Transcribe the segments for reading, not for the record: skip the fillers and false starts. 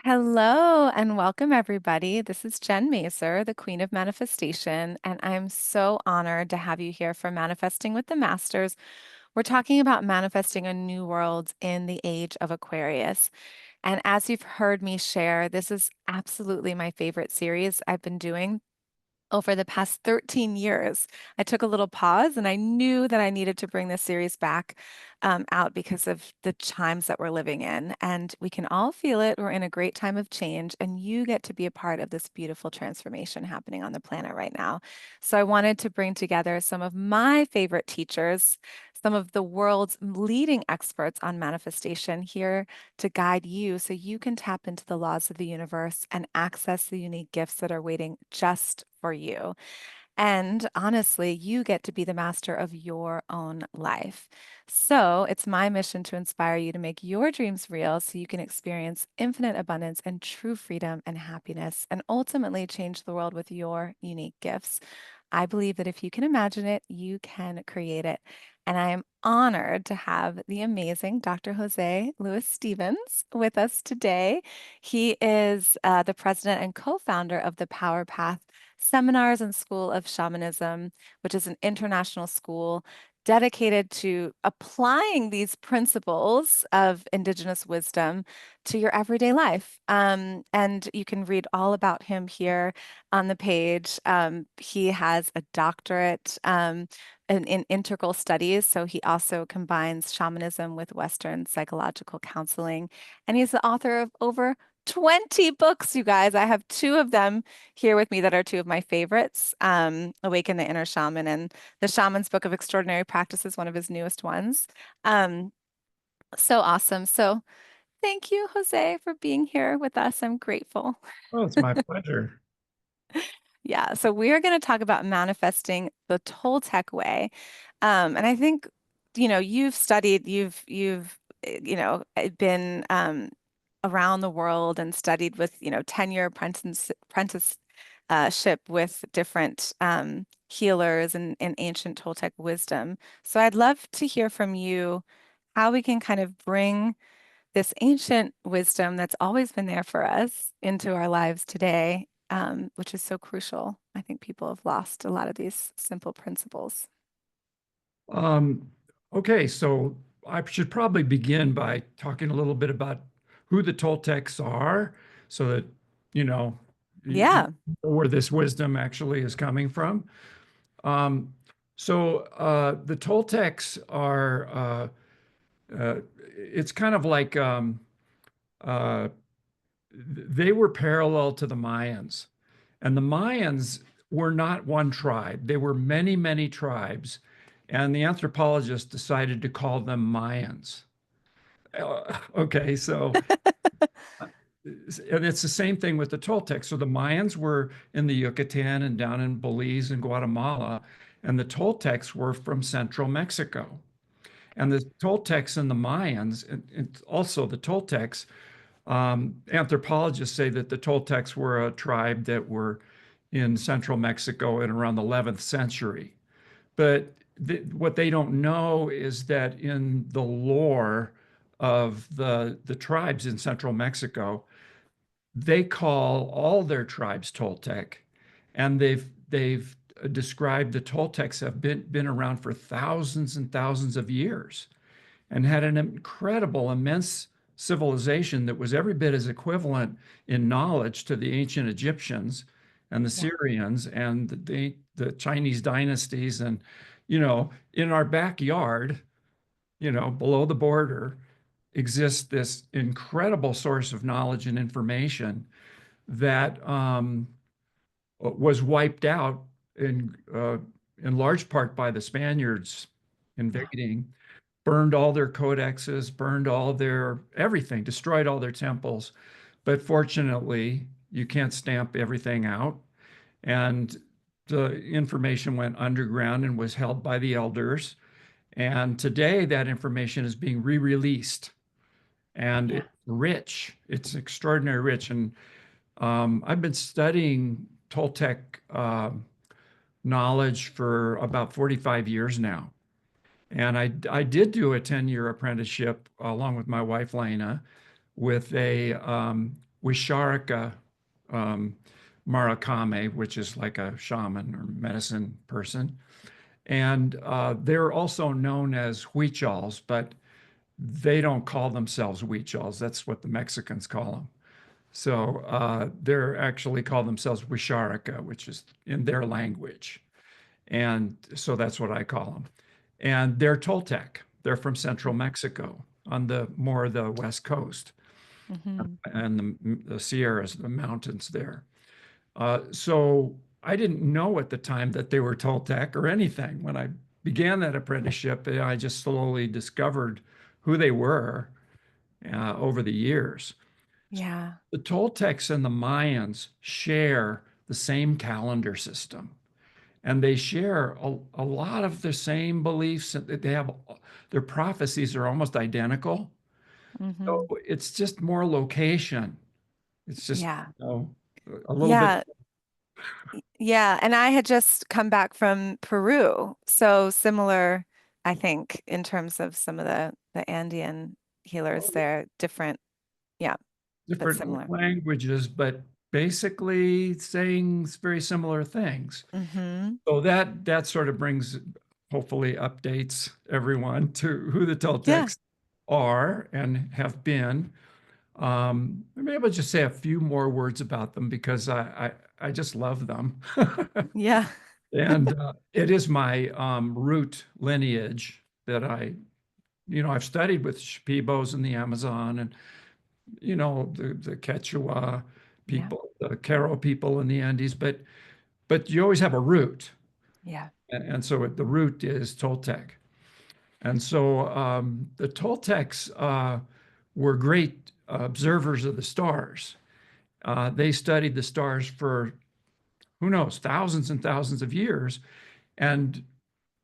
Hello and welcome, everybody. This is Jen Mazer, the Queen of Manifestation, and I'm so honored to have you here for Manifesting with the Masters. We're talking about manifesting a new world in the age of Aquarius. And as you've heard me share, this is absolutely my favorite series I've been doing over the past 13 years. I took a little pause and I knew that I needed to bring this series back out because of the times that we're living in. And we can all feel it. We're in a great time of change, and you get to be a part of this beautiful transformation happening on the planet right now. So I wanted to bring together some of my favorite teachers, some of the world's leading experts on manifestation here to guide you so you can tap into the laws of the universe and access the unique gifts that are waiting just for you. And honestly, you get to be the master of your own life. So it's my mission to inspire you to make your dreams real so you can experience infinite abundance and true freedom and happiness, and ultimately change the world with your unique gifts. I believe that if you can imagine it, you can create it. And I am honored to have the amazing Dr. Jose Luis Stevens with us today. He is the president and co-founder of the Power Path Seminars and School of Shamanism, which is an international school dedicated to applying these principles of indigenous wisdom to your everyday life. And you can read all about him here on the page. He has a doctorate in integral studies, so he also combines shamanism with Western psychological counseling. And he's the author of over 20 books, you guys. I have two of them here with me that are two of my favorites. Awaken the Inner Shaman and The Shaman's Book of Extraordinary Practices, one of his newest ones. Um, so awesome. So thank you, Jose, for being here with us. I'm grateful. Oh, it's my pleasure. Yeah, so we are going to talk about manifesting the Toltec way. And I think, you've studied, been around the world and studied with, tenure apprenticeship with different healers and ancient Toltec wisdom. So I'd love to hear from you how we can kind of bring this ancient wisdom that's always been there for us into our lives today, which is so crucial. I think people have lost a lot of these simple principles. Um, okay, so I should probably begin by talking a little bit about who the Toltecs are so that you know you Yeah, know where this wisdom actually is coming from. Um, the Toltecs are it's kind of like uh, they were parallel to the Mayans. And the Mayans were not one tribe. They were many, many tribes. And the anthropologists decided to call them Mayans. Okay, so and it's the same thing with the Toltecs. So the Mayans were in the Yucatan and down in Belize and Guatemala, and the Toltecs were from central Mexico. And the Toltecs and the Mayans, and also the Toltecs, anthropologists say that the Toltecs were a tribe that were in central Mexico in around the 11th century. But what they don't know is that in the lore of the tribes in central Mexico, they call all their tribes Toltec, and they've described the Toltecs have been around for thousands and thousands of years and had an incredible, immense civilization that was every bit as equivalent in knowledge to the ancient Egyptians and the yeah, Syrians and the Chinese dynasties. And, in our backyard, below the border, exists this incredible source of knowledge and information that was wiped out in large part by the Spaniards yeah, invading, burned all their codexes, burned all their everything, destroyed all their temples. But fortunately, you can't stamp everything out. And the information went underground and was held by the elders. And today, that information is being re-released. And yeah, it's rich. It's extraordinary rich. And I've been studying Toltec knowledge for about 45 years now. And I did do a 10-year apprenticeship along with my wife, Lena, with a Wisharika um, Marakame, which is like a shaman or medicine person. And they're also known as huichols, but they don't call themselves huichols. That's what the Mexicans call them. So they're actually call themselves Wisharika, which is in their language. And so that's what I call them. And they're Toltec. They're from central Mexico on the more the west coast Hmm. and the Sierras, the mountains there. So I didn't know at the time that they were Toltec or anything. When I began that apprenticeship, I just slowly discovered who they were over the years. Yeah. The Toltecs and the Mayans share the same calendar system, and they share a lot of the same beliefs. They have their prophecies are almost identical. So Hmm. it's just more location. It's just, Yeah. a little bit. Yeah. Yeah. And I had just come back from Peru. So similar, I think, in terms of some of the Andean healers there, different, yeah, but Different similar. languages, but basically saying very similar things. Hmm. So that sort of brings, hopefully, updates everyone to who the Yeah. Toltecs are and have been. Maybe I'll just say a few more words about them because I just love them. Yeah. And it is my root lineage that I've studied with Shipibos in the Amazon and the Quechua Yeah. people, the Q'ero people in the Andes, but you always have a root, Yeah. and so the root is Toltec, and so the Toltecs were great observers of the stars. They studied the stars for who knows thousands and thousands of years, and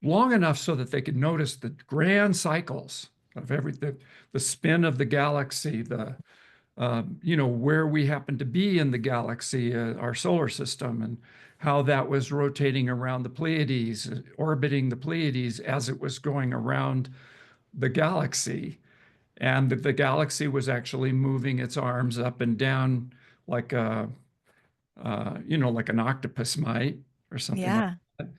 long enough so that they could notice the grand cycles of everything, the spin of the galaxy, where we happen to be in the galaxy, our solar system, and how that was rotating around the Pleiades, orbiting the Pleiades as it was going around the galaxy. And that the galaxy was actually moving its arms up and down like like an octopus might or something like Yeah. that.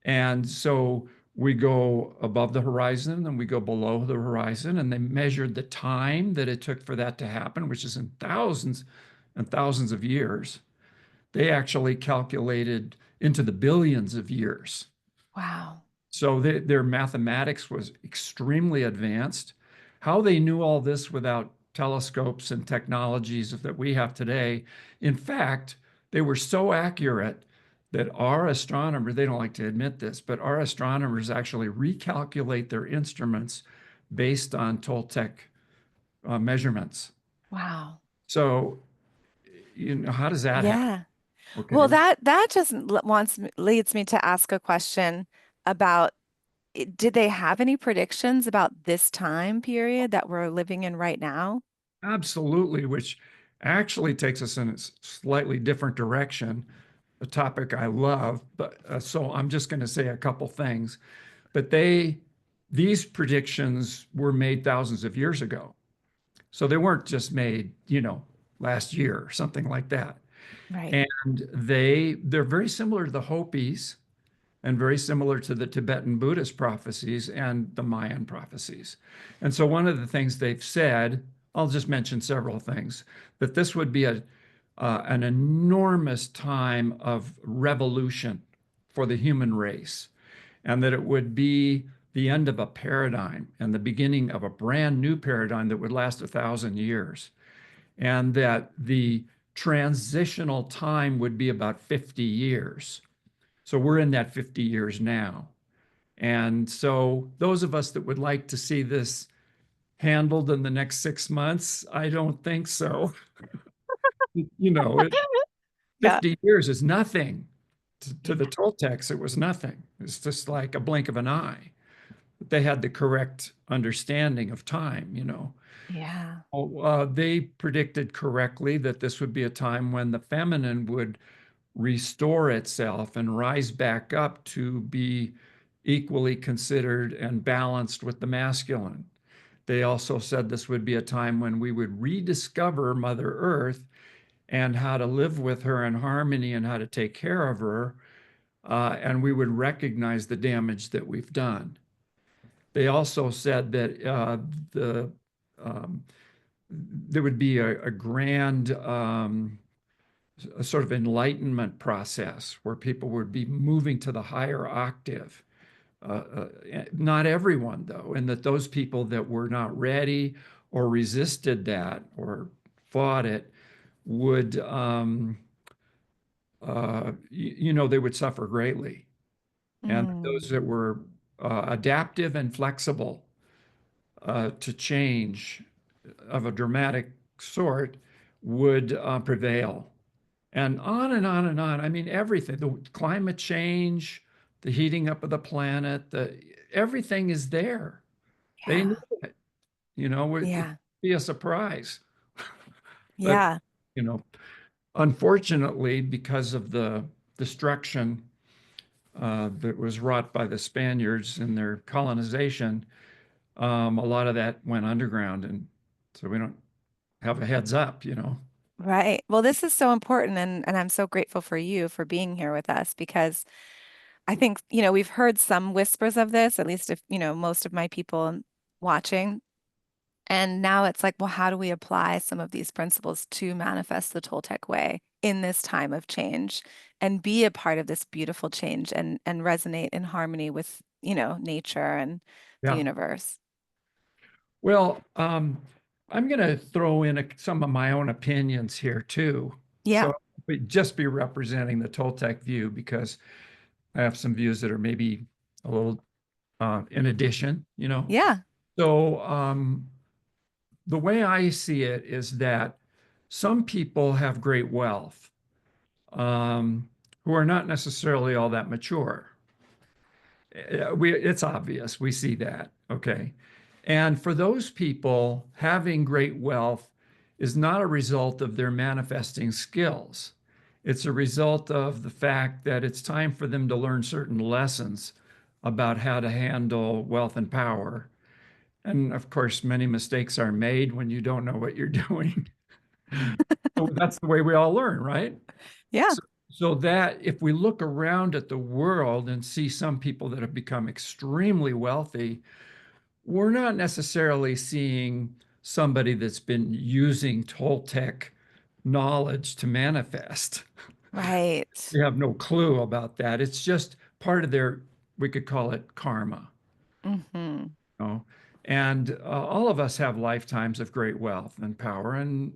And so we go above the horizon and we go below the horizon, and they measured the time that it took for that to happen, which is in thousands and thousands of years. They actually calculated into the billions of years. Wow. So their mathematics was extremely advanced. How they knew all this without telescopes and technologies that we have today, in fact, they were so accurate that our astronomers, they don't like to admit this, but our astronomers actually recalculate their instruments based on Toltec measurements. Wow. So, how does that happen? Yeah. Okay. Well, that just leads me to ask a question about did they have any predictions about this time period that we're living in right now? Absolutely, which actually takes us in a slightly different direction, a topic I love. But so I'm just going to say a couple things. But these predictions were made thousands of years ago. So they weren't just made, last year or something like that. Right. And they're very similar to the Hopis and very similar to the Tibetan Buddhist prophecies and the Mayan prophecies. And so one of the things they've said, I'll just mention several things, that this would be an enormous time of revolution for the human race, and that it would be the end of a paradigm and the beginning of a brand new paradigm that would last 1,000 years, and that the transitional time would be about 50 years. So we're in that 50 years now. And so those of us that would like to see this handled in the next 6 months, I don't think so. You know, it, Yeah. 50 years is nothing. To the Toltecs, it was nothing. It's just like a blink of an eye. But they had the correct understanding of time. Yeah. They predicted correctly that this would be a time when the feminine would restore itself and rise back up to be equally considered and balanced with the masculine. They also said this would be a time when we would rediscover Mother Earth and how to live with her in harmony and how to take care of her. And we would recognize the damage that we've done. They also said that the um, there would be a grand a sort of enlightenment process where people would be moving to the higher octave. Not everyone, though, and that those people that were not ready or resisted that or fought it would, they would suffer greatly. And Mm, those that were adaptive and flexible to change of a dramatic sort would prevail. And on and on and on. I mean, everything, the climate change, the heating up of the planet, everything is there. They knew yeah. it, it'd Yeah. be a surprise. But, Yeah. you know, unfortunately, because of the destruction that was wrought by the Spaniards in their colonization, a lot of that went underground. And so we don't have a heads up. Right. Well, this is so important, and I'm so grateful for you for being here with us because I think, we've heard some whispers of this, at least if, most of my people watching. And now it's like, well, how do we apply some of these principles to manifest the Toltec way in this time of change and be a part of this beautiful change and resonate in harmony with, nature and the Yeah. universe? Well, I'm going to throw in some of my own opinions here too. Yeah. So we just be representing the Toltec view because I have some views that are maybe a little in addition. Yeah. So the way I see it is that some people have great wealth um, who are not necessarily all that mature. It's obvious. We see that. Okay. And for those people, having great wealth is not a result of their manifesting skills. It's a result of the fact that it's time for them to learn certain lessons about how to handle wealth and power. And of course, many mistakes are made when you don't know what you're doing. So that's the way we all learn, right? Yeah. So, so that if we look around at the world and see some people that have become extremely wealthy, we're not necessarily seeing somebody that's been using Toltec knowledge to manifest. Right. We have no clue about that. It's just part of their, we could call it karma. Hmm. You know? And all of us have lifetimes of great wealth and power, and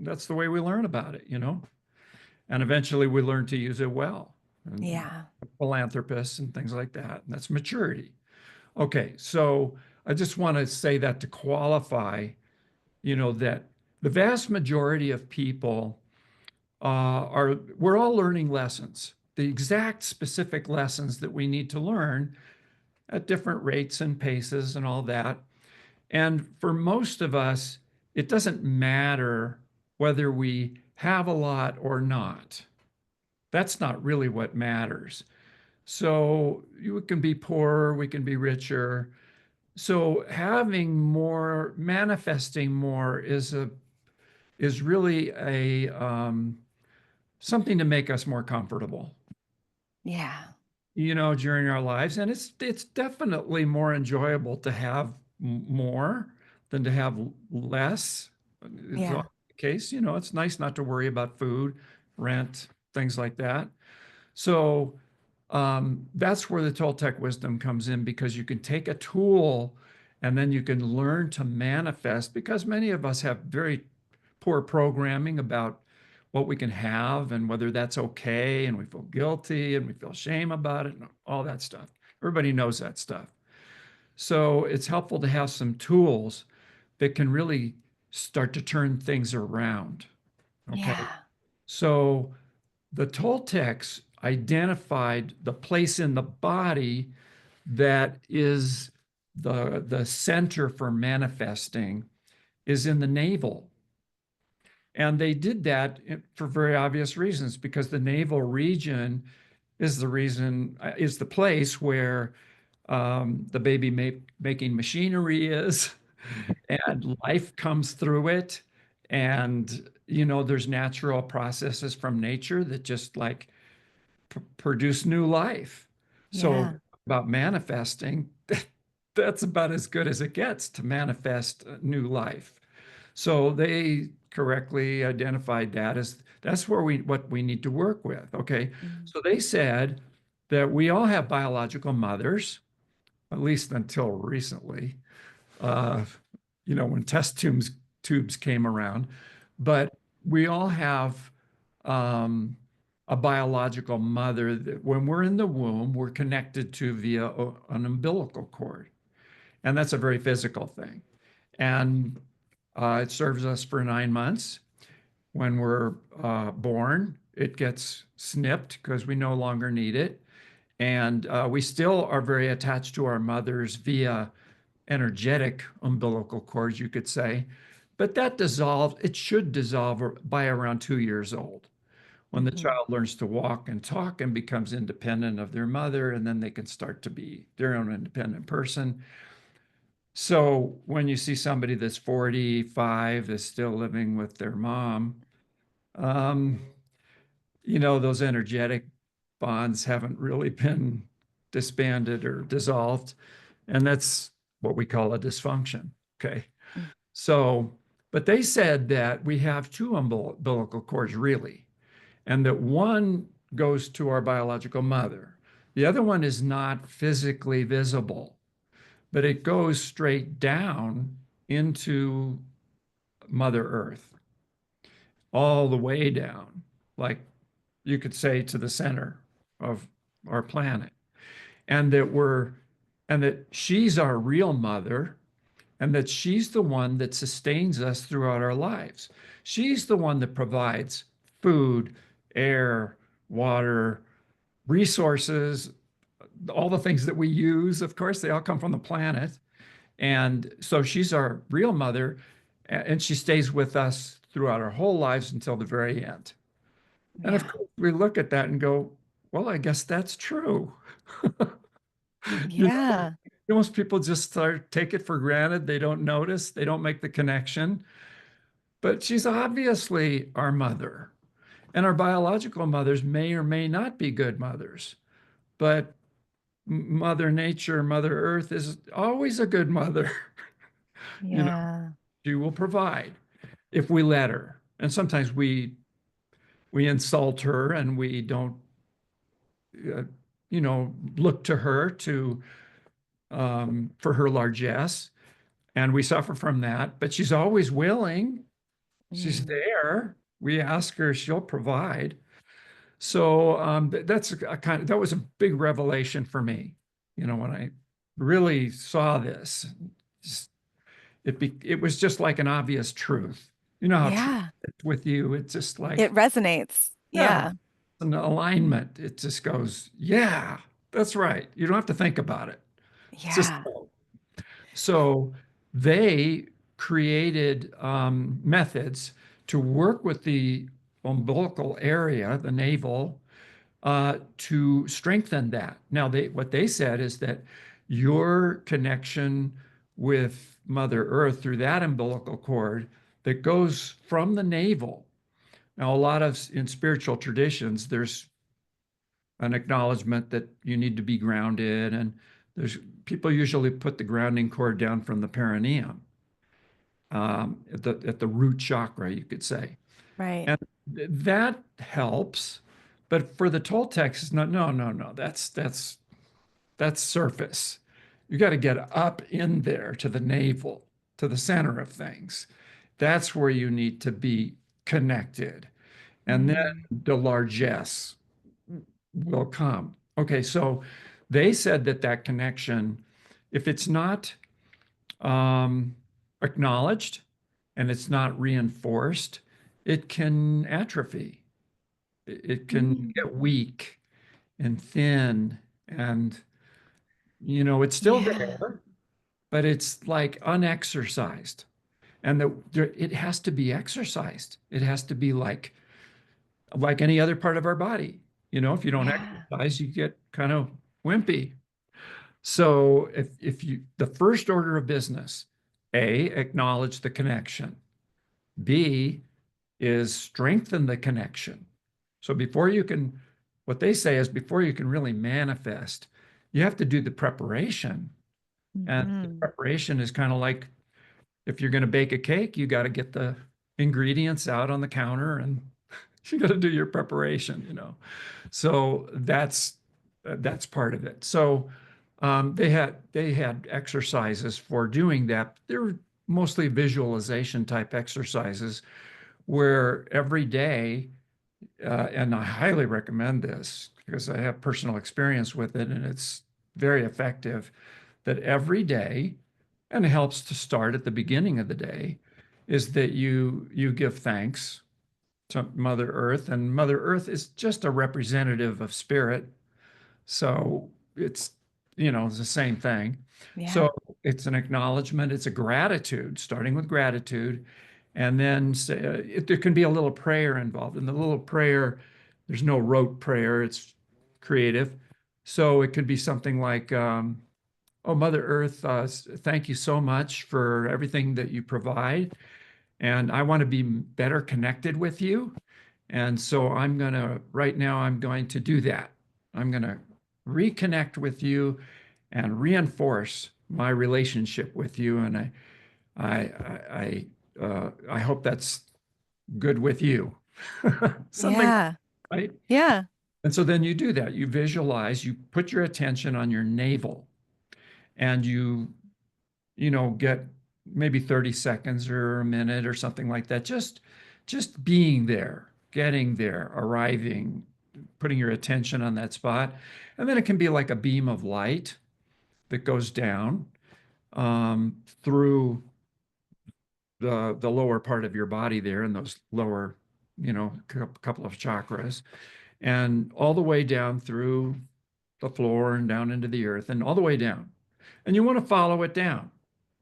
that's the way we learn about it. And eventually we learn to use it well. And Yeah. philanthropists and things like that. And that's maturity. Okay, so I just want to say that to qualify, that the vast majority of people we're all learning lessons, the exact specific lessons that we need to learn at different rates and paces and all that. And for most of us, it doesn't matter whether we have a lot or not. That's not really what matters. So you can be poorer, we can be richer. So having more, manifesting more is really a something to make us more comfortable, Yeah. during our lives. And it's definitely more enjoyable to have more than to have less. It's Yeah. all the case. It's nice not to worry about food, rent, things like that. So that's where the Toltec wisdom comes in because you can take a tool and then you can learn to manifest because many of us have very poor programming about what we can have and whether that's okay. And we feel guilty and we feel shame about it and all that stuff. Everybody knows that stuff. So it's helpful to have some tools that can really start to turn things around. Okay. Yeah. So the Toltecs identified the place in the body that is the center for manifesting is in the navel. And they did that for very obvious reasons because the navel region is the place where the baby making machinery is. and life comes through it. And, there's natural processes from nature that just like produce new life. So, Yeah. about manifesting, that's about as good as it gets to manifest a new life. So they correctly identified that as that's where what we need to work with. Okay. Mm-hmm. So they said that we all have biological mothers, at least until recently, uh, when test tubes came around, but we all have um, a biological mother that when we're in the womb, we're connected to via an umbilical cord. And that's a very physical thing. And it serves us for 9 months. When we're born, it gets snipped because we no longer need it. And we still are very attached to our mothers via energetic umbilical cords, you could say. But that dissolves, it should dissolve by around 2 years old when the Mm-hmm. child learns to walk and talk and becomes independent of their mother, and then they can start to be their own independent person. So when you see somebody that's 45 that's still living with their mom, um, those energetic bonds haven't really been disbanded or dissolved. And that's what we call a dysfunction. Okay. So, but they said that we have two umbilical cords, really, and that one goes to our biological mother. The other one is not physically visible, but it goes straight down into Mother Earth, all the way down, like you could say to the center of our planet. And that and that she's our real mother, and that she's the one that sustains us throughout our lives. She's the one that provides food, air, water, resources, all the things that we use. Of course, they all come from the planet. And so she's our real mother, and she stays with us throughout our whole lives until the very end. And of Yeah. course, we look at that and go, well, I guess that's true. You know, Yeah. most people just take it for granted. They don't notice, they don't make the connection. But she's obviously our mother. And our biological mothers may or may not be good mothers. But Mother Nature, Mother Earth is always a good mother. You know, Yeah. she will provide if we let her. And sometimes we insult her and we don't, uh, look to her to for her largesse, and we suffer from that. But she's always willing. She's Mm. there. We ask her, she'll provide. So that's a kind of that was a big revelation for me. When I really saw this, it was just like an obvious truth. You know how truth Yeah. is with you. It's just It like, resonates. yeah, Yeah. an alignment. It just goes, yeah, that's right. You don't have to think about it. It's just Yeah. so they created methods to work with the umbilical area, the navel, to strengthen that. Now, what they said is that your connection with Mother Earth through that umbilical cord that goes from the navel. Now, a lot of in spiritual traditions, there's an acknowledgement that you need to be grounded, and there's people usually put the grounding cord down from the perineum, at the root chakra, you could say. Right. And that helps. But for the Toltecs, no, no, no, no. That's surface. You got to get up in there to the navel, to the center of things. That's where you need to be connected. And then Mm. the largesse will come. Okay, so they said that connection, if it's not um, acknowledged and it's not reinforced, it can atrophy. It can Mm. get weak and thin, and it's still Yeah. there, but it's like unexercised. And it has to be exercised. It has to be like any other part of our body. If you don't Yeah. exercise, you get kind of wimpy. So if you the first order of business A, acknowledge the connection. B is strengthen the connection. So what they say is before you can really manifest, you have to do the preparation. And the Hmm. preparation is kind of like if you're going to bake a cake, you got to get the ingredients out on the counter and you got to do your preparation. So that's part of it. So they had exercises for doing that. They're mostly visualization type exercises where every day, and I highly recommend this because I have personal experience with it and it's very effective, that every day, and it helps to start at the beginning of the day, is that you give thanks to Mother Earth, and Mother Earth is just a representative of spirit. So it's the same thing. Yeah. So it's an acknowledgement, it's a gratitude, starting with gratitude. And then there can be a little prayer involved. In the little prayer, there's no rote prayer, it's creative. So it could be something like, oh, Mother Earth, thank you so much for everything that you provide. And I want to be better connected with you. And so right now, I'm going to do that. I'm going to reconnect with you and reinforce my relationship with you. And I hope that's good with you. Something, Yeah. right? Yeah. And so then you do that. You visualize, you put your attention on your navel and you get maybe 30 seconds or a minute or something like that. Just being there, getting there, arriving, putting your attention on that spot. And then it can be like a beam of light that goes down through the lower part of your body there and those lower, couple of chakras and all the way down through the floor and down into the earth and all the way down. And you want to follow it down,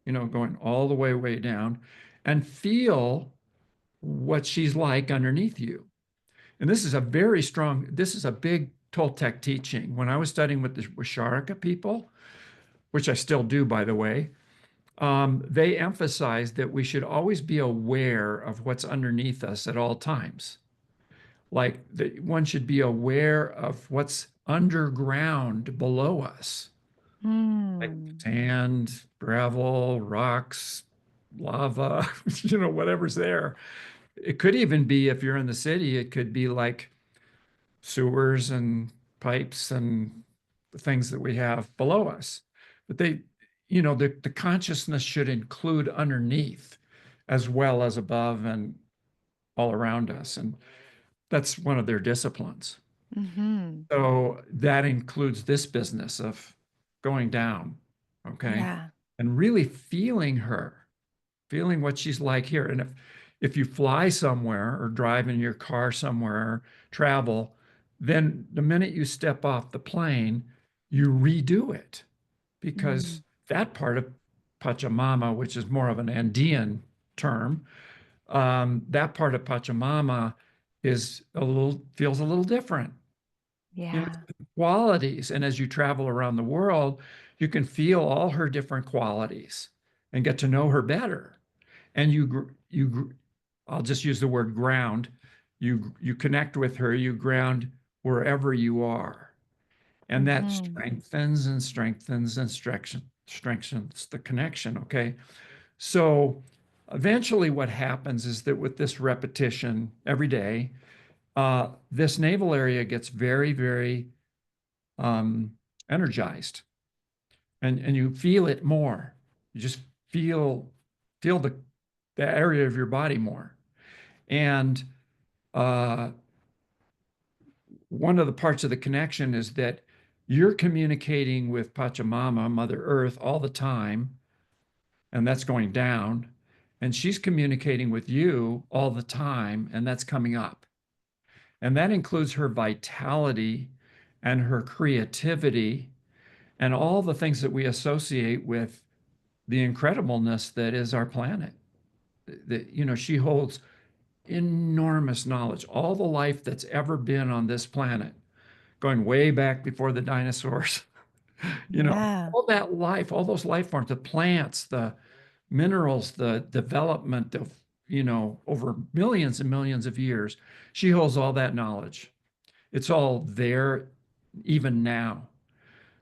going all the way down and feel what she's like underneath you. And this is a big Toltec teaching. When I was studying with the Washarika people, which I still do, by the way, they emphasize that we should always be aware of what's underneath us at all times. Like that one should be aware of what's underground below us, like Hmm. sand, gravel, rocks, lava, whatever's there. It could even be, if you're in the city, it could be like sewers and pipes and the things that we have below us. But the consciousness should include underneath as well as above and all around us. And that's one of their disciplines. Hmm. So that includes this business of going down, okay, Yeah. and really feeling her, feeling what she's like here. And if you fly somewhere or drive in your car somewhere or travel, then the minute you step off the plane, you redo it Mm. because that part of Pachamama, which is more of an Andean term, that part of Pachamama feels a little different. Yeah. Qualities. And as you travel around the world, you can feel all her different qualities and get to know her better. And I'll just use the word ground. You connect with her, you ground wherever you are. And that Hmm. strengthens and strengthens and strengthens the connection. Okay. So eventually, what happens is that with this repetition every day, this navel area gets very, very um, energized, and you feel it more. You just feel the area of your body more. And uh, one of the parts of the connection is that you're communicating with Pachamama, Mother Earth, all the time, and that's going down. And she's communicating with you all the time, and that's coming up. And that includes her vitality and her creativity and all the things that we associate with the incredibleness that is our planet. She holds enormous knowledge, all the life that's ever been on this planet, going way back before the dinosaurs, you know, Yeah. all that life, all those life forms, the plants, minerals, the development of, over millions and millions of years. She holds all that knowledge. It's all there even now.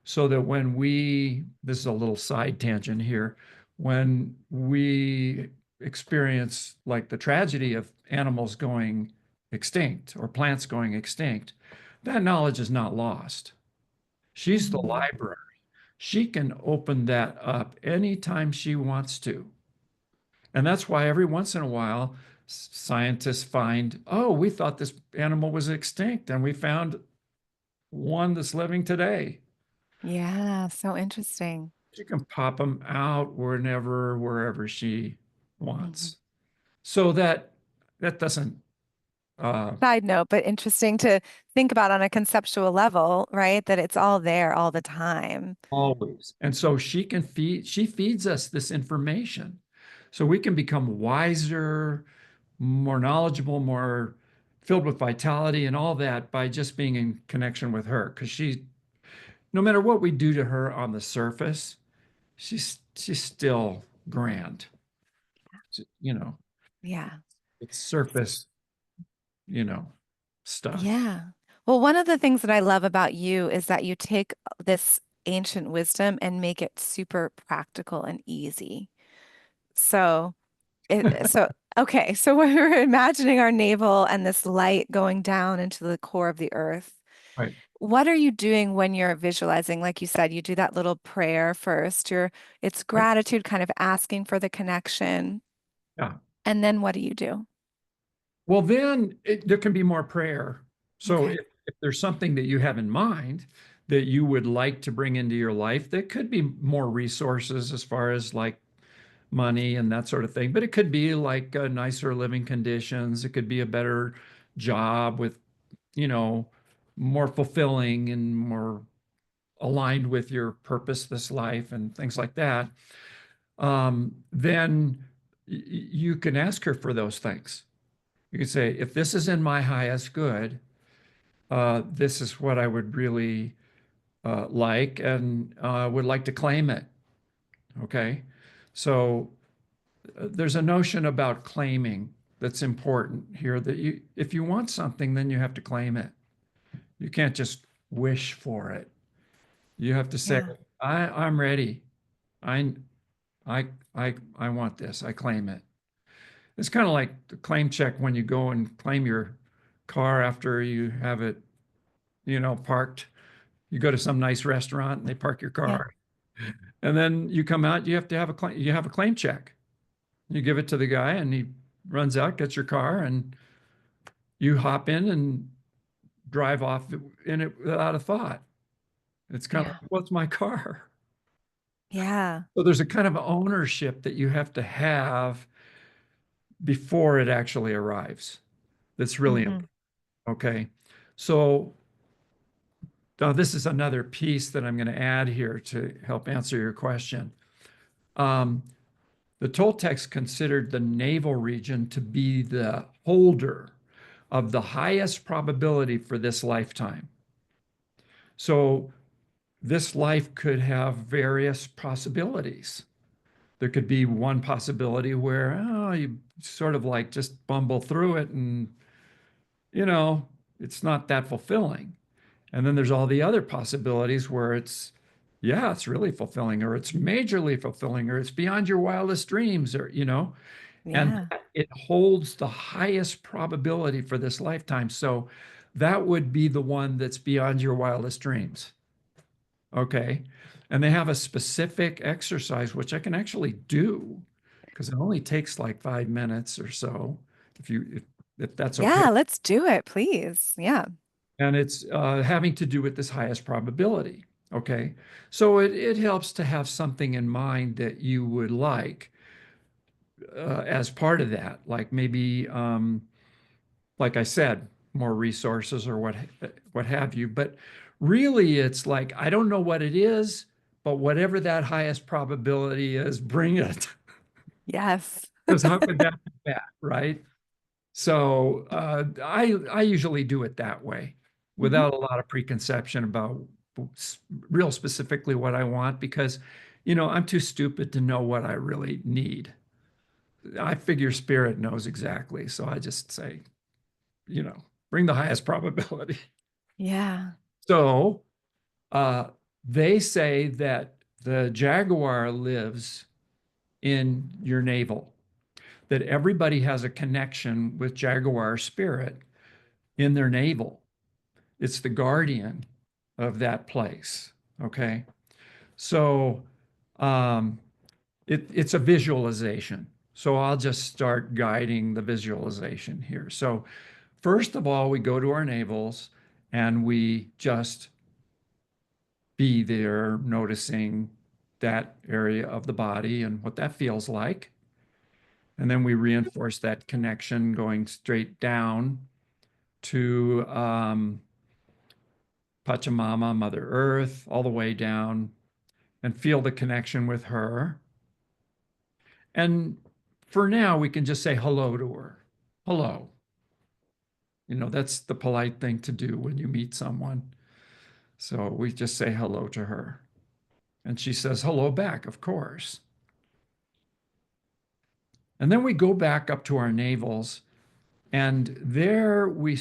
So that when this is a little side tangent here, when we experience like the tragedy of animals going extinct or plants going extinct, that knowledge is not lost. She's the Hmm. library. She can open that up anytime she wants to. And that's why every once in a while, scientists find, oh, we thought this animal was extinct, and we found one that's living today. Yeah, so interesting. She can pop them out wherever she Hmm. wants. So that doesn't Side note, but interesting to think about on a conceptual level, right? That it's all there all the time. always. And so she feeds us this information. So we can become wiser, more knowledgeable, more filled with vitality and all that by just being in connection with her. Because no matter what we do to her on the surface, she's still grand. You know, Yeah. it's surface, you know, stuff. Yeah. Well, one of the things that I love about you is that you take this ancient wisdom and make it super practical and easy. So, okay, so when we're imagining our navel and this light going down into the core of the earth, Right. what are you doing when you're visualizing? Like you said, you do that little prayer first. It's Right. gratitude, kind of asking for the connection. Yeah. And then what do you do? Well, then there can be more prayer. So Okay. if there's something that you have in mind that you would like to bring into your life, that could be more resources as far as like money and that sort of thing. But it could be like nicer living conditions. It could be a better job with, you know, more fulfilling and more aligned with your purpose this life and things like that. Then you can ask her for those things. You can say, if this is in my highest good, this is what I would really like and would like to claim it. Okay. So there's a notion about claiming that's important here that if you want something, then you have to claim it. You can't just wish for it. You have to say, Yeah. I'm ready. I, I want this. I claim it. It's kind of like the claim check when you go and claim your car after you have it, parked. You go to some nice restaurant and they park your Yeah. car. And then you come out, you have to have a claim check. You give it to the guy and he runs out, gets your car, and you hop in and drive off in it without a thought. It's kind of Yeah. like, what's my car? Yeah. So there's a kind of ownership that you have to have before it actually arrives. That's really important. Hmm. Okay. So this is another piece that I'm going to add here to help answer your question. Um, the Toltecs considered the navel region to be the holder of the highest probability for this lifetime. So this life could have various possibilities. There could be one possibility where, oh, you sort of like just bumble through it and, you know, it's not that fulfilling. And then there's all the other possibilities where yeah, it's really fulfilling, or it's majorly fulfilling, or it's beyond your wildest dreams, and Yeah. it holds the highest probability for this lifetime. So that would be the one that's beyond your wildest dreams. Okay. And they have a specific exercise, which I can actually do because it only takes like 5 minutes or so, if that's okay. Yeah. Let's do it, please. Yeah. And it's having to do with this highest probability. Okay. So it helps to have something in mind that you would like as part of that, like maybe, like I said, more resources or what have you. But really, it's like I don't know what it is, but whatever that highest probability is, bring it. Yes. Because how could that be bad, right? So I usually do it that way, Hmm. without a lot of preconception about real specifically what I want, because I'm too stupid to know what I really need. I figure spirit knows exactly. So I just say, you know, bring the highest probability. Yeah. So uh, they say that the jaguar lives in your navel, that everybody has a connection with jaguar spirit in their navel. It's the guardian of that place. Okay. So um, it's a visualization. So I'll just start guiding the visualization here. So first of all, we go to our navels and we just be there, noticing that area of the body and what that feels like. And then we reinforce that connection going straight down to Pachamama, Mother Earth, all the way down and feel the connection with her. And for now, we can just say hello to her. Hello. That's the polite thing to do when you meet someone. So we just say hello to her. And she says hello back, of course. And then we go back up to our navels, and there we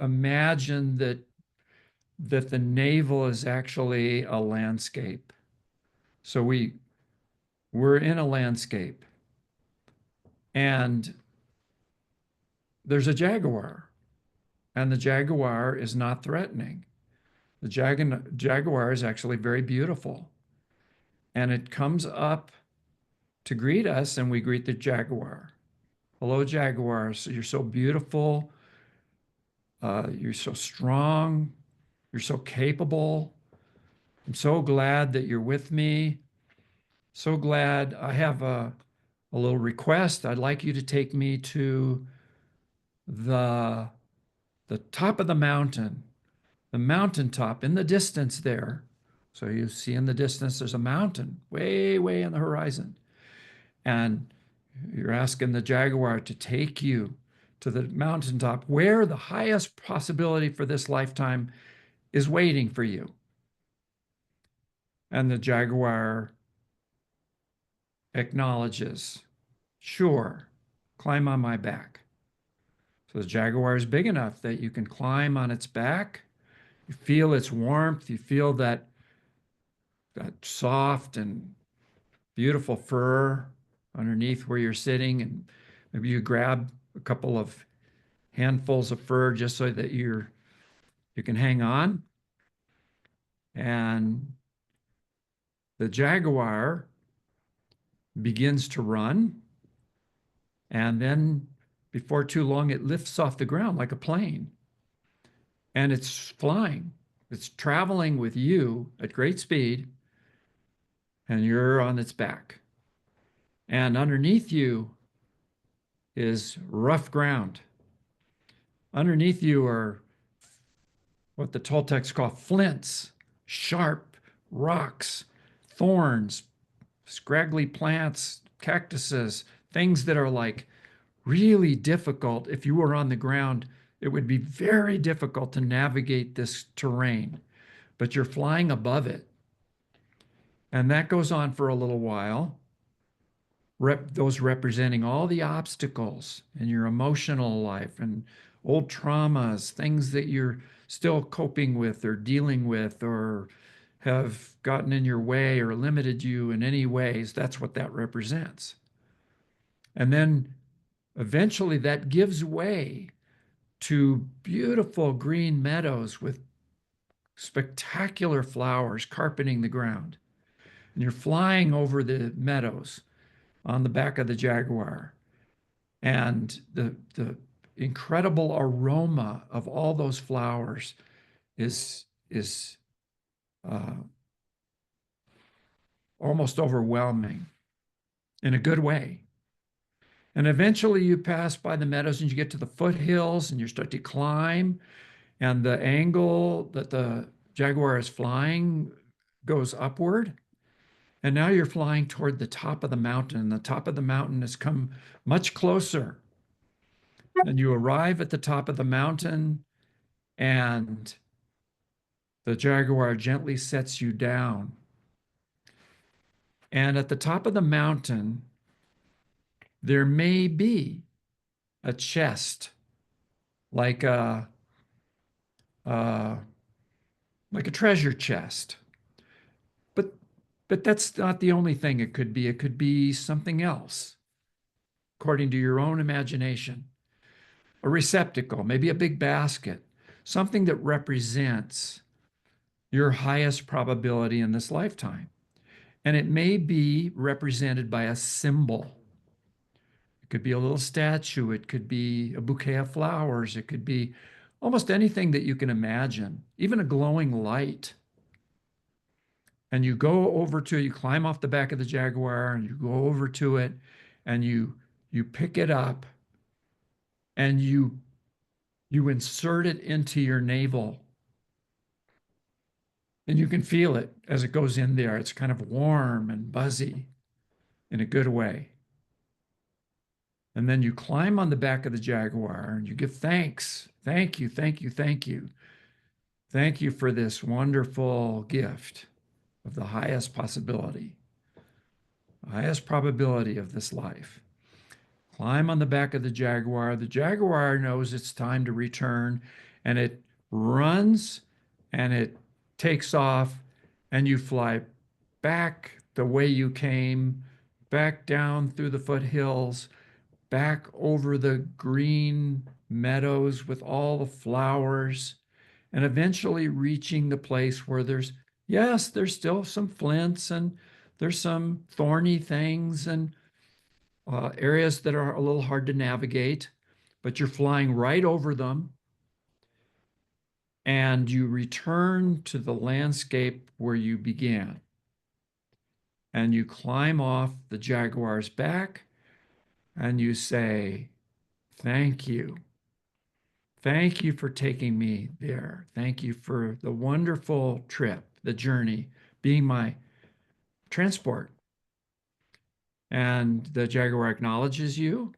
imagine that the navel is actually a landscape. So we're in a landscape, and there's a jaguar, and the jaguar is not threatening. The jaguar is actually very beautiful, and it comes up to greet us, and we greet the jaguar. Hello, jaguar. So you're so beautiful. You're so strong. You're so capable. I'm so glad that you're with me. So glad. I have a little request. I'd like you to take me to the the top of the mountaintop in the distance there. So you see in the distance, there's a mountain way, way on the horizon. And you're asking the jaguar to take you to the mountaintop where the highest possibility for this lifetime is waiting for you. And the jaguar acknowledges, sure, climb on my back. So the jaguar is big enough that you can climb on its back. You feel its warmth. You feel that soft and beautiful fur underneath where you're sitting. And maybe you grab a couple of handfuls of fur just so that you can hang on. And the jaguar begins to run. And then before too long, it lifts off the ground like a plane and it's flying. It's traveling with you at great speed, and you're on its back. And underneath you is rough ground. Underneath you are what the Toltecs call flints, sharp rocks, thorns, scraggly plants, cactuses, things that are like really difficult. If you were on the ground, it would be very difficult to navigate this terrain, but you're flying above it. And that goes on for a little while. Those representing all the obstacles in your emotional life and old traumas, things that you're still coping with or dealing with or have gotten in your way or limited you in any ways. That's what that represents. And then eventually that gives way to beautiful green meadows with spectacular flowers carpeting the ground. And you're flying over the meadows on the back of the jaguar. And the incredible aroma of all those flowers is uh, almost overwhelming in a good way. And eventually you pass by the meadows and you get to the foothills and you start to climb, and the angle that the jaguar is flying goes upward. And now you're flying toward the top of the mountain, and the top of the mountain has come much closer. And you arrive at the top of the mountain, and the jaguar gently sets you down. And at the top of the mountain, there may be a chest, like a, uh, like a treasure chest. But but that's not the only thing it could be. It could be something else, according to your own imagination. A receptacle, maybe a big basket, something that represents your highest probability in this lifetime. And it may be represented by a symbol. It could be a little statue, it could be a bouquet of flowers, it could be almost anything that you can imagine, even a glowing light. And you go over to it, you climb off the back of the Jaguar and you go over to it and you pick it up and you insert it into your navel. And you can feel it as it goes in there. It's kind of warm and buzzy in a good way. And then you climb on the back of the Jaguar and you give thanks. Thank you, thank you, thank you. Thank you for this wonderful gift of the highest possibility, highest probability of this life. Climb on the back of the Jaguar. The Jaguar knows it's time to return and it runs and it takes off and you fly back the way you came, back down through the foothills, back over the green meadows with all the flowers, and eventually reaching the place where yes, there's still some flints and there's some thorny things and areas that are a little hard to navigate, but you're flying right over them and you return to the landscape where you began. And you climb off the Jaguar's back and you say, thank you. Thank you for taking me there. Thank you for the wonderful trip, the journey, being my transport. And the Jaguar acknowledges you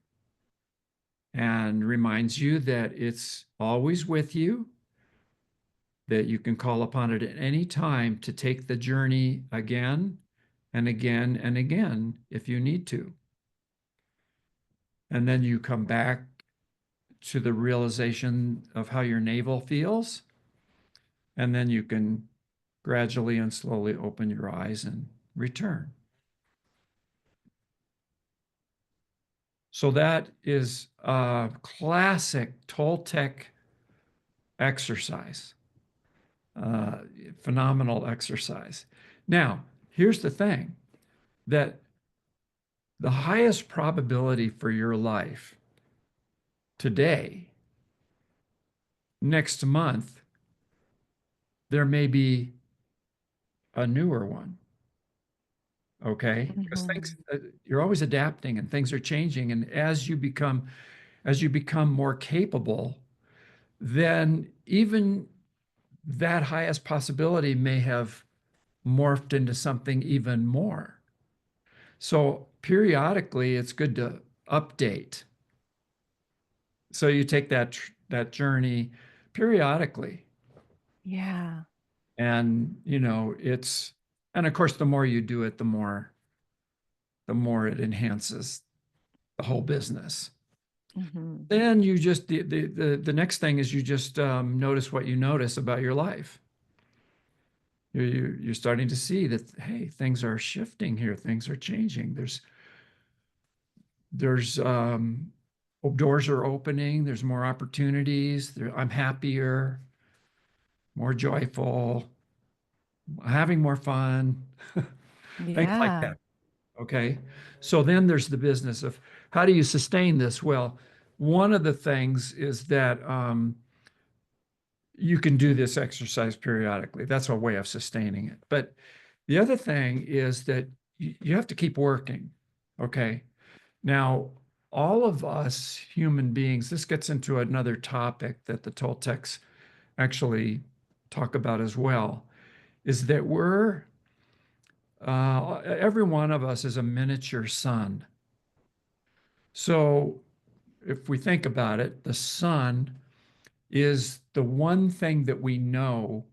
and reminds you that it's always with you, that you can call upon it at any time to take the journey again and again and again if you need to. And then you come back to the realization of how your navel feels. And then you can gradually and slowly open your eyes and return. So that is a classic Toltec exercise, uh, phenomenal exercise. Now, here's the thing that the highest probability for your life today, next month, there may be a newer one. Okay, because things Mhm. you're always adapting and things are changing, and as you become more capable, then even that highest possibility may have morphed into something even more. So periodically, it's good to update. So you take that journey periodically, Yeah. and and of course, the more you do it, the more it enhances the whole business. Mhm. Then you just the next thing is you just notice what you notice about your life. You're starting to see that, hey, things are shifting here, things are changing. There's doors are opening, there's more opportunities. I'm happier, more joyful, having more fun, things like Yeah. that. Okay. So then there's the business of how do you sustain this? Well, one of the things is that you can do this exercise periodically. That's a way of sustaining it. But the other thing is that you have to keep working. Okay. Now, all of us human beings, this gets into another topic that the Toltecs actually talk about as well, is that every one of us is a miniature sun. So if we think about it, the sun is the one thing that we know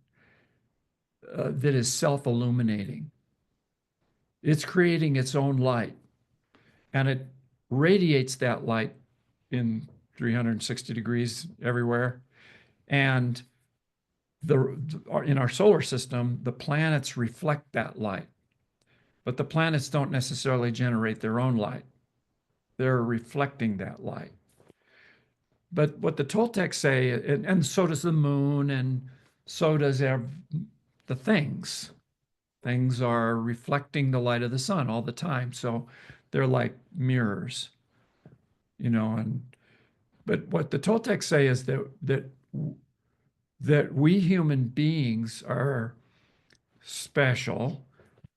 that is self illuminating. It's creating its own light, and it radiates that light in 360 degrees everywhere. And in our solar system, the planets reflect that light, but the planets don't necessarily generate their own light. They're reflecting that light. But what the Toltecs say, and so does the moon, and so does the things. Things are reflecting the light of the sun all the time. So they're like mirrors, and but what the Toltecs say is that we human beings are special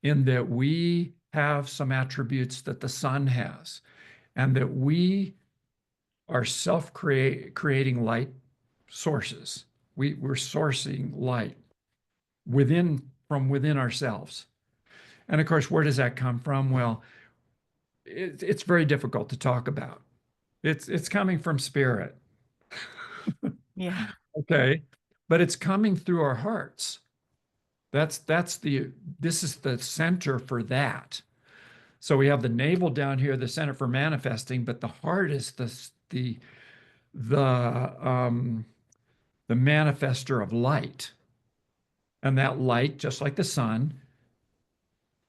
in that we have some attributes that the sun has, and that we are creating light sources. We're sourcing light from within ourselves. And of course, where does that come from? Well, it's very difficult to talk about. It's coming from spirit, Yeah. okay, but it's coming through our hearts. That's the This is the center for that. So we have the navel down here, the center for manifesting, but the heart is the the manifester of light. And that light, just like the sun,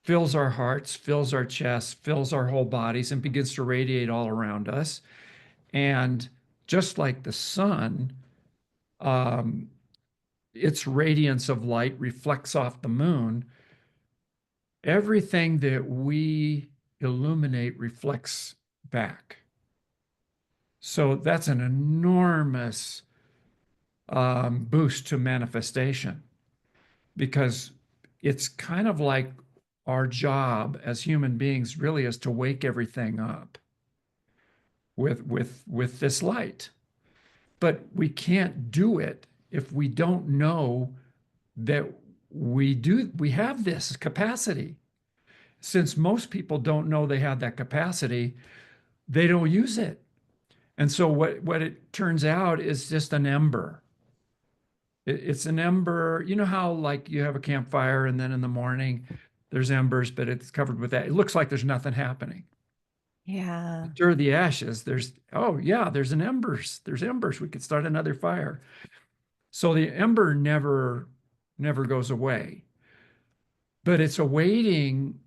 fills our hearts, fills our chests, fills our whole bodies, and begins to radiate all around us. And just like the sun, um, its radiance of light reflects off the moon. Everything that we illuminate reflects back. So that's an enormous boost to manifestation, because it's kind of like our job as human beings really is to wake everything up with this light. But we can't do it if we don't know that we have this capacity. Since most people don't know they have that capacity, they don't use it. And so what it turns out is just an ember. It's an ember. You know how like you have a campfire and then in the morning there's embers, but it's covered with that. It looks like there's nothing happening. Yeah. Stir the ashes. Oh yeah, there's embers. We could start another fire. So the ember never goes away, but it's awaiting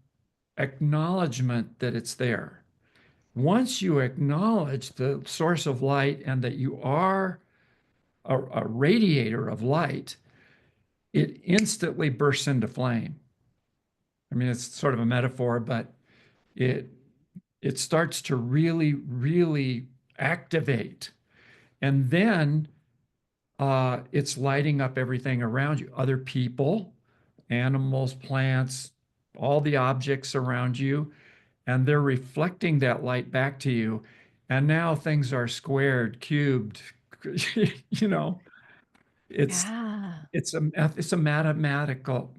acknowledgement that it's there. Once you acknowledge the source of light and that you are a radiator of light, it instantly bursts into flame. I mean, it's sort of a metaphor, but it it starts to really, really activate. And then it's lighting up everything around you, other people, animals, plants, all the objects around you, and they're reflecting that light back to you. And now things are squared, cubed, you know, it's Yeah. it's a mathematical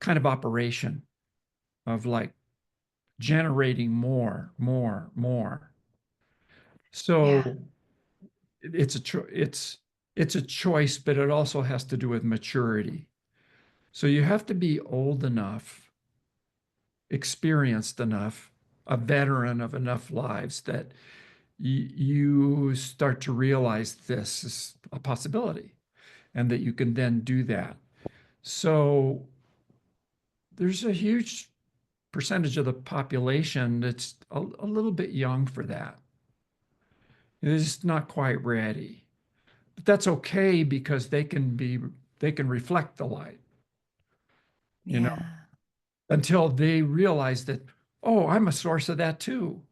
kind of operation of like generating more, more, more. Yeah. So it's a choice, but it also has to do with maturity. So you have to be old enough, experienced enough, a veteran of enough lives that you start to realize this is a possibility and that you can then do that. So there's a huge percentage of the population that's a little bit young for that. They're just not quite ready. But that's okay because they can reflect the light, you know, Yeah. until they realize that, oh, I'm a source of that too.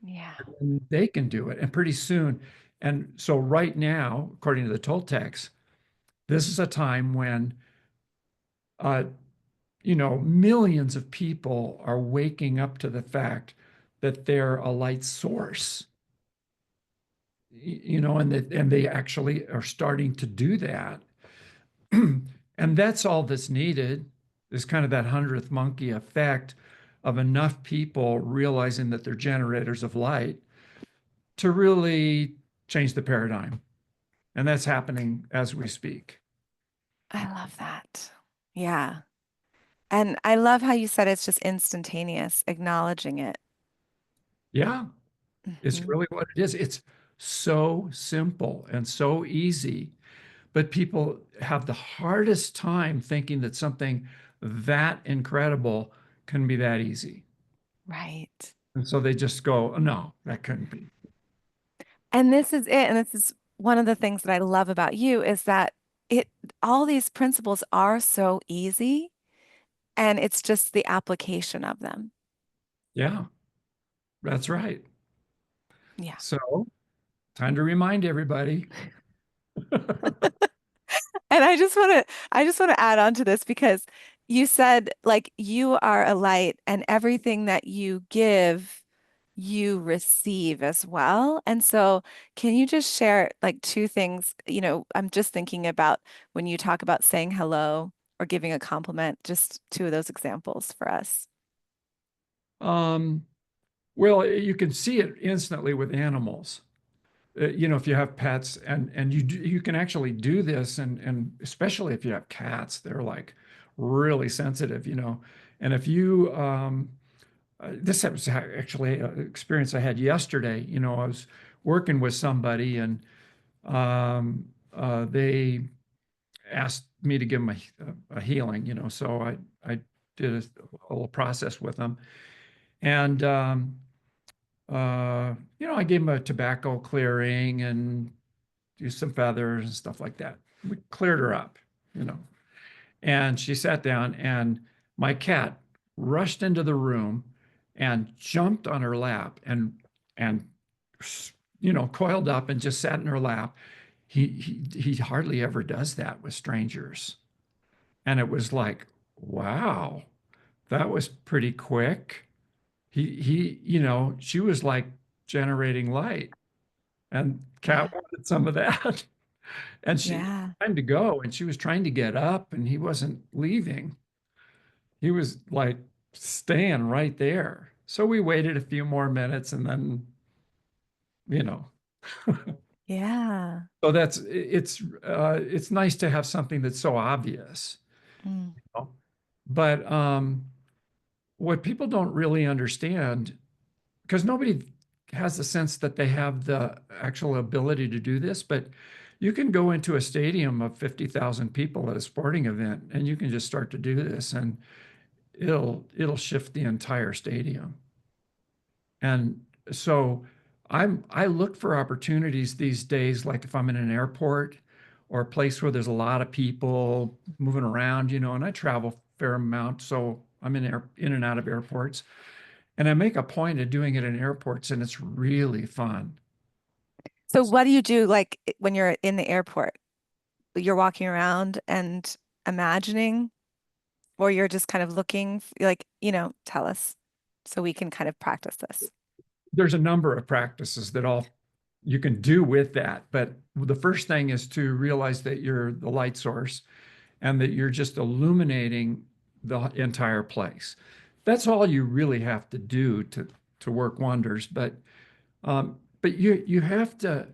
Yeah. And they can do it. And pretty soon, and so right now, according to the Toltecs, this is a time when uh, millions of people are waking up to the fact that they're a light source, and they actually are starting to do that. And that's all that's needed is kind of that hundredth monkey effect of enough people realizing that they're generators of light to really change the paradigm. And that's happening as we speak. I love that. Yeah. And I love how you said it's just instantaneous, acknowledging it. Yeah, it's Hmm. really what it is. It's so simple and so easy, but people have the hardest time thinking that something that incredible can be that easy. Right. And so they just go, "Oh, no, that couldn't be." And this is it. And this is one of the things that I love about you is that it all these principles are so easy and it's just the application of them. Yeah, that's right. Yeah. So, time to remind everybody. And I just want to add on to this because you said like you are a light and everything that you give, you receive as well. And so can you just share like two things? I'm just thinking about when you talk about saying hello or giving a compliment, just two of those examples for us. Um, well, you can see it instantly with animals. If you have pets and you can actually do this and especially if you have cats, they're like really sensitive. And if you this was actually an experience I had yesterday. I was working with somebody and they asked me to give them a healing. So I did a little process with them and I gave them a tobacco clearing and do some feathers and stuff like that. We cleared her up, you know. And she sat down, and my cat rushed into the room and jumped on her lap and coiled up and just sat in her lap. He hardly ever does that with strangers. And it was like, wow, that was pretty quick. She was like generating light, and cat Yeah. wanted some of that. And she Yeah. time to go, and she was trying to get up, and he wasn't leaving. He was like staying right there. So we waited a few more minutes, and then, you know. Yeah. So it's nice to have something that's so obvious. Mm. You know? But what people don't really understand, because nobody has the sense that they have the actual ability to do this, but you can go into a stadium of 50,000 people at a sporting event and you can just start to do this and it'll shift the entire stadium. And so I look for opportunities these days, like if I'm in an airport or a place where there's a lot of people moving around, and I travel a fair amount, so I'm in and out of airports. And I make a point of doing it in airports, and it's really fun. So what do you do like when you're in the airport? You're walking around and imagining, or you're just kind of looking, like, tell us so we can kind of practice this. There's a number of practices that all you can do with that, but the first thing is to realize that you're the light source and that you're just illuminating the entire place. That's all you really have to do to work wonders. But you have to.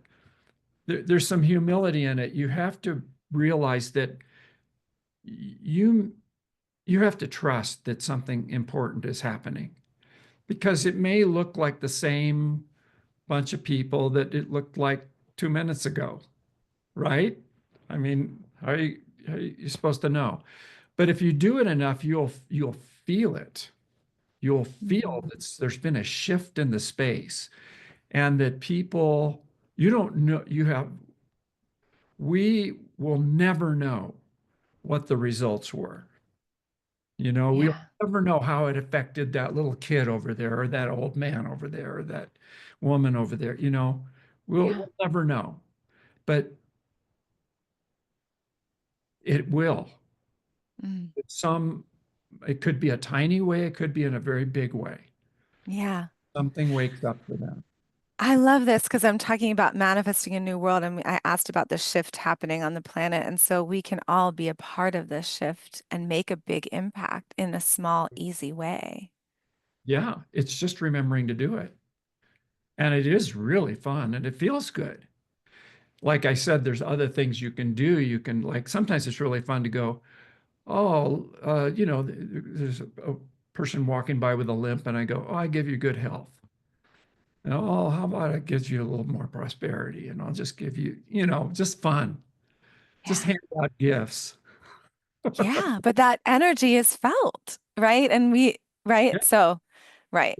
There's some humility in it. You have to realize that you you have to trust that something important is happening because it may look like the same bunch of people that it looked like 2 minutes ago, right? I mean, how are you supposed to know? But if you do it enough, you'll feel it. You'll feel Mhm. that there's been a shift in the space and that people you don't know you have we will never know what the results were. We'll Yeah. never know how it affected that little kid over there, or that old man over there, or that woman over there. We'll Yeah. never know, but it will. Mm. It could be a tiny way, it could be in a very big way. Yeah. Something wakes up for them. I love this because I'm talking about manifesting a new world. And I asked about the shift happening on the planet. And so we can all be a part of this shift and make a big impact in a small, easy way. Yeah, it's just remembering to do it. And it is really fun and it feels good. Like I said, there's other things you can do. You can, like, sometimes it's really fun to go, oh, there's a person walking by with a limp, and I go, oh, I give you good health. And, oh, how about I get you a little more prosperity, and I'll just give you, just fun, just Yeah. hand out gifts. Yeah, but that energy is felt, right? And right? Yeah. So, right.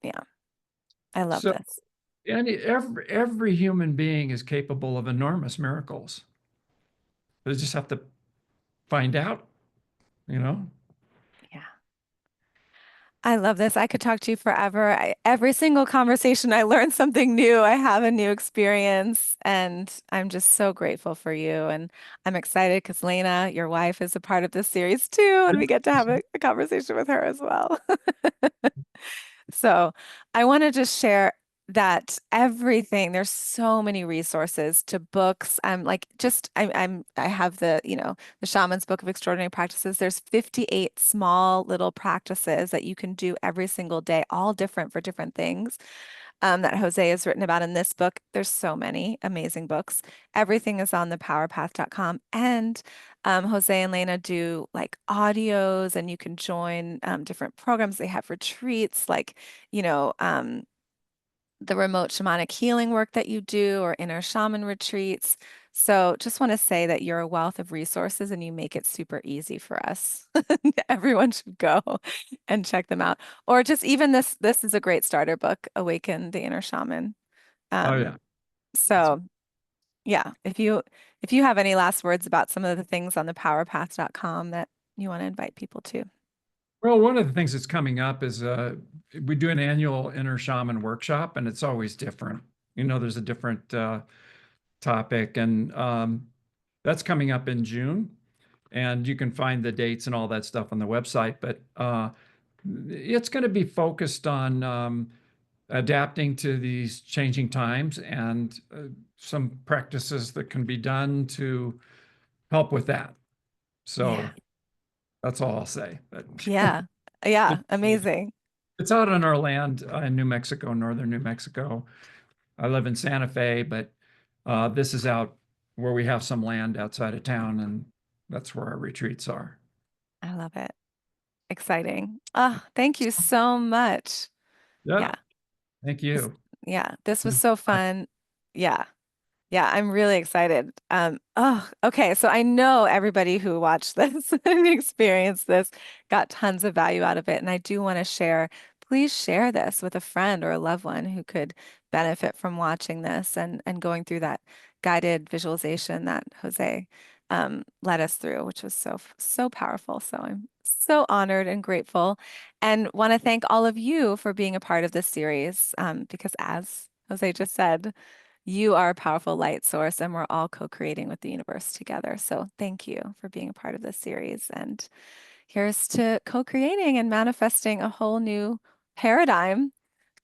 Yeah. I love So, this. and every human being is capable of enormous miracles. They just have to find out, you know? Yeah. I love this. I could talk to you forever. Every single conversation, I learn something new. I have a new experience, and I'm just so grateful for you. And I'm excited because Lena, your wife, is a part of this series too, and we get to have a conversation with her as well. So I want to just share that everything, there's so many resources to books. I'm like just I have the Shaman's Book of Extraordinary Practices. There's 58 small little practices that you can do every single day, all different for different things. That Jose has written about in this book. There's so many amazing books. Everything is on thepowerpath.com. And Jose and Lena do like audios, and you can join different programs. They have retreats, like, you know, um, the remote shamanic healing work that you do, or inner shaman retreats. So just want to say that you're a wealth of resources and you make it super easy for us. Everyone should go and check them out. Or just even this is a great starter book, Awaken the Inner Shaman. Oh Um, yeah. That's, so yeah, if you have any last words about some of the things on thepowerpath.com that you want to invite people to. well, one of the things that's coming up is we do an annual inner shaman workshop, and it's always different. There's a different topic, and that's coming up in June. And you can find the dates and all that stuff on the website. But it's going to be focused on adapting to these changing times, and some practices that can be done to help with that. Yeah. So that's all I'll say. But Yeah. Yeah. Amazing. it's out on our land in New Mexico, northern New Mexico. I live in Santa Fe, but this is out where we have some land outside of town, and that's where our retreats are. I love it. Exciting. Oh, thank you so much. Yeah, Yeah. thank This, you. yeah, this was so fun. Yeah. Yeah, I'm really excited. Oh, okay. So I know everybody who watched this and experienced this got tons of value out of it. And I do want to share, please share this with a friend or a loved one who could benefit from watching this and going through that guided visualization that Jose led us through, which was so powerful. So I'm so honored and grateful, and want to thank all of you for being a part of this series, because as Jose just said, you are a powerful light source, and we're all co-creating with the universe together. So thank you for being a part of this series. And here's to co-creating and manifesting a whole new paradigm,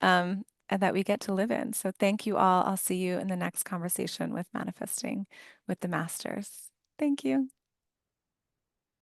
and that we get to live in. So thank you all. I'll see you in the next conversation with manifesting with the masters. Thank you.